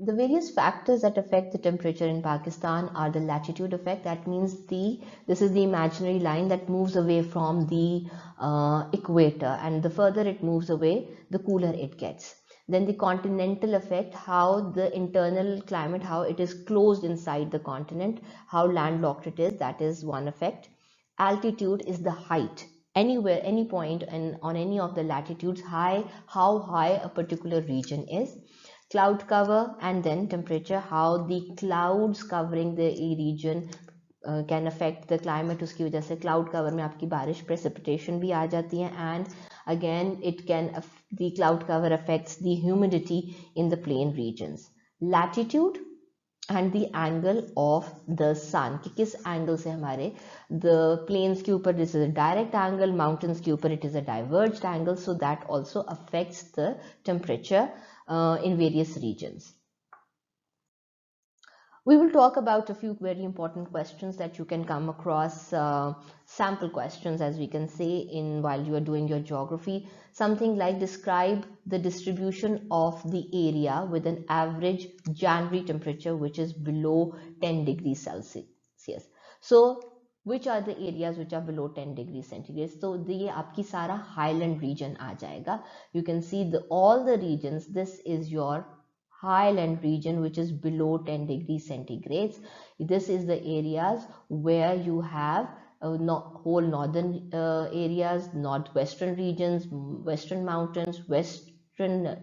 The various factors that affect the temperature in Pakistan are the latitude effect. That means this is the imaginary line that moves away from the equator, and the further it moves away, the cooler it gets. Then the continental effect, how the internal climate, how it is closed inside the continent, how landlocked it is, that is one effect. Altitude is the height. Anywhere, any point on any of the latitudes, how high a particular region is. Cloud cover, and then temperature, how the clouds covering the region can affect the climate. उसकी वजह से cloud cover में आपकी बारिश precipitation भी आ जाती है, and again the cloud cover affects the humidity in the plain regions. Latitude and the angle of the sun, कि किस angle से हमारे the plains के ऊपर this is a direct angle, mountains के ऊपर it is a diverged angle, so that also affects the temperature in various regions. We will talk about a few very important questions that you can come across, sample questions as we can say while you are doing your geography. Something like describe the distribution of the area with an average January temperature which is below 10 degrees Celsius. So which are the areas which are below 10 degrees centigrade? So ये आपकी सारा highland region आ जाएगा. You can see all the regions. This is your highland region which is below 10 degrees centigrades. This is the areas where you have whole northern areas, northwestern regions, western mountains, western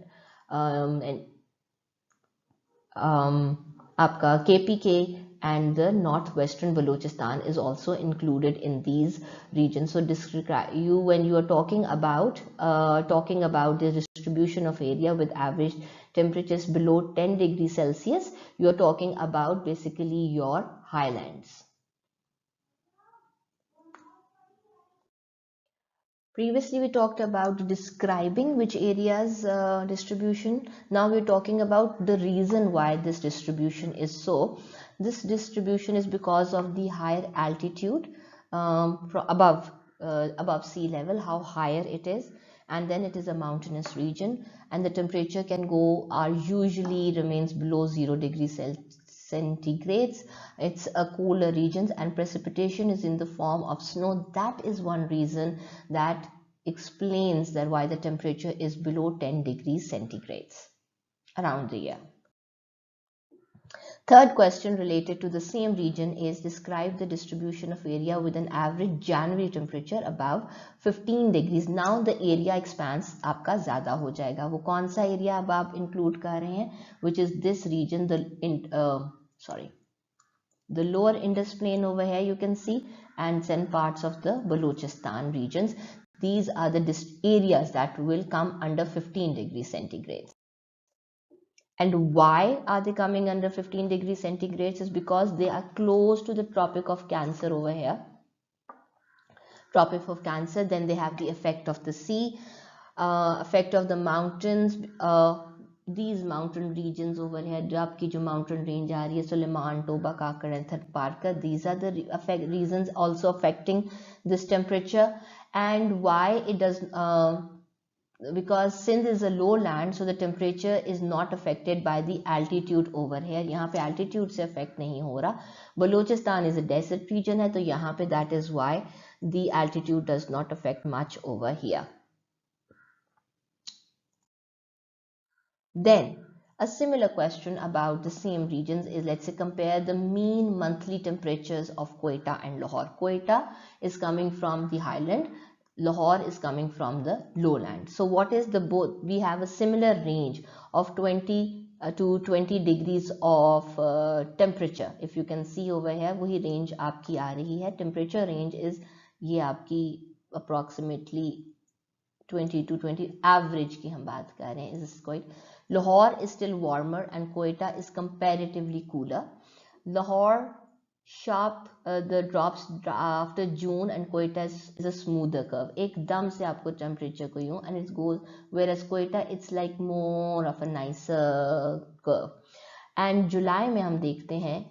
आपका KPK, and the northwestern Balochistan is also included in these regions. So when you are talking about the distribution of area with average temperatures below 10 degrees Celsius, you are talking about basically your highlands. Previously, we talked about describing which areas distribution. Now we're talking about the reason why this distribution is so. This distribution is because of the higher altitude above sea level, how higher it is, and then it is a mountainous region, and the temperature usually remains below 0 degrees centigrades. It's a cooler regions, and precipitation is in the form of snow. That is one reason that explains that why the temperature is below 10 degrees centigrades around the year. Third question related to the same region is describe the distribution of area with an average January temperature above 15 degrees. Now the area expands आपका ज़्यादा हो जाएगा. वो कौन सा area अब आप include कर रहे हैं? Which is this region, the lower Indus plain over here you can see, and some parts of the Balochistan regions. These are the areas that will come under 15 degrees centigrade. And why are they coming under 15 degrees centigrade? Is because they are close to the Tropic of Cancer over here. Tropic of Cancer, then they have the effect of the sea, effect of the mountains. These mountain regions over here, आपकी जो mountain range आ रही है, Suleiman, Toba, Kakar and Tharparkar, these are the reasons also affecting this temperature. And why it does, because since it's a low land, so the temperature is not affected by the altitude over here. यहाँ पे altitude से affect नहीं हो रहा. Balochistan is a desert region है, तो यहाँ पे that is why the altitude does not affect much over here. Then a similar question about the same regions is, let's say, compare the mean monthly temperatures of Quetta and Lahore. Quetta is coming from the highland, Lahore is coming from the lowland. So what is the both? We have a similar range of 20 to 20 degrees of temperature. If you can see over here, वही range आपकी आ रही है. Temperature range is ये आपकी approximately 20 to 20 average की हम बात कर रहे हैं. Is quite. Lahore is still warmer and Quetta is comparatively cooler. Lahore the drops after June, and Quetta is a smoother curve. एकदम से आपको temperature को यूं, and it goes, whereas Quetta it's like more of a nicer curve. And July में हम देखते हैं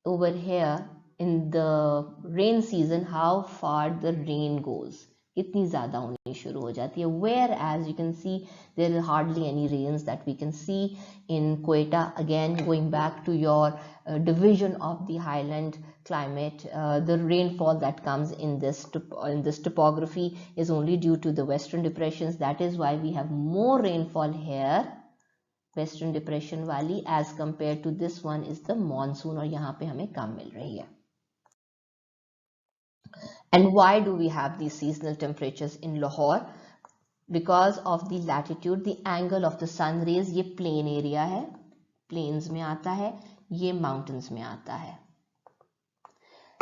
over here in the rain season how far the rain goes. इतनी ज़्यादा होनी शुरू हो जाती है. Where as you can see there is hardly any rains that we can see in Quetta. Again, going back to your division of the highland climate, the rainfall that comes in this topography is only due to the western depressions. That is why we have more rainfall here, western depression valley, as compared to this one is the monsoon, और यहाँ पे हमें कम मिल रही है. And why do we have these seasonal temperatures in Lahore? Because of the latitude, the angle of the sun rays. ये plain area है, plains में आता है, ये mountains में आता है.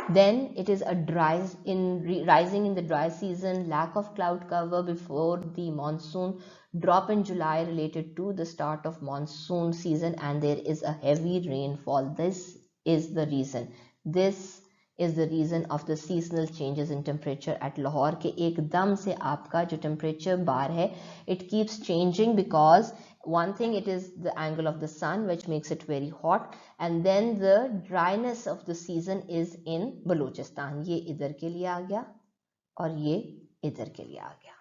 Then it is a rising in the dry season, lack of cloud cover before the monsoon, drop in July related to the start of monsoon season, and there is a heavy rainfall. This is the reason. This is the reason of the seasonal changes in temperature at Lahore के एकदम से आपका जो temperature bar है, it keeps changing because one thing, it is the angle of the sun which makes it very hot, and then the dryness of the season is in Balochistan. ये इधर के लिए आ गया और ये इधर के लिए आ गया.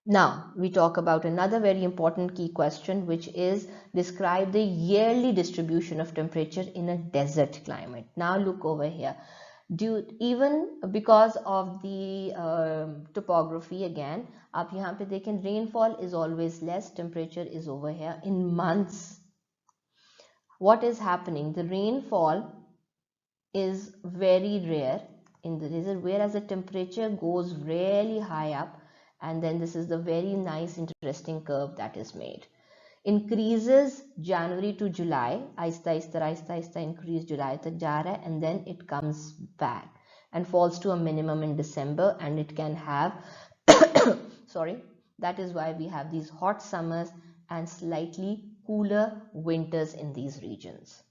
Now we talk about another very important key question, which is describe the yearly distribution of temperature in a desert climate. Now look over here. Even because of the topography, again आप यहाँ पे देखें, rainfall is always less, temperature is over here in months. What is happening? The rainfall is very rare in the desert, whereas the temperature goes really high up, and then this is the very nice interesting curve that is made. Increases January to July, Aahista Aahista increase July तक जा रहा है, and then it comes back and falls to a minimum in December, and it can have sorry, that is why we have these hot summers and slightly cooler winters in these regions.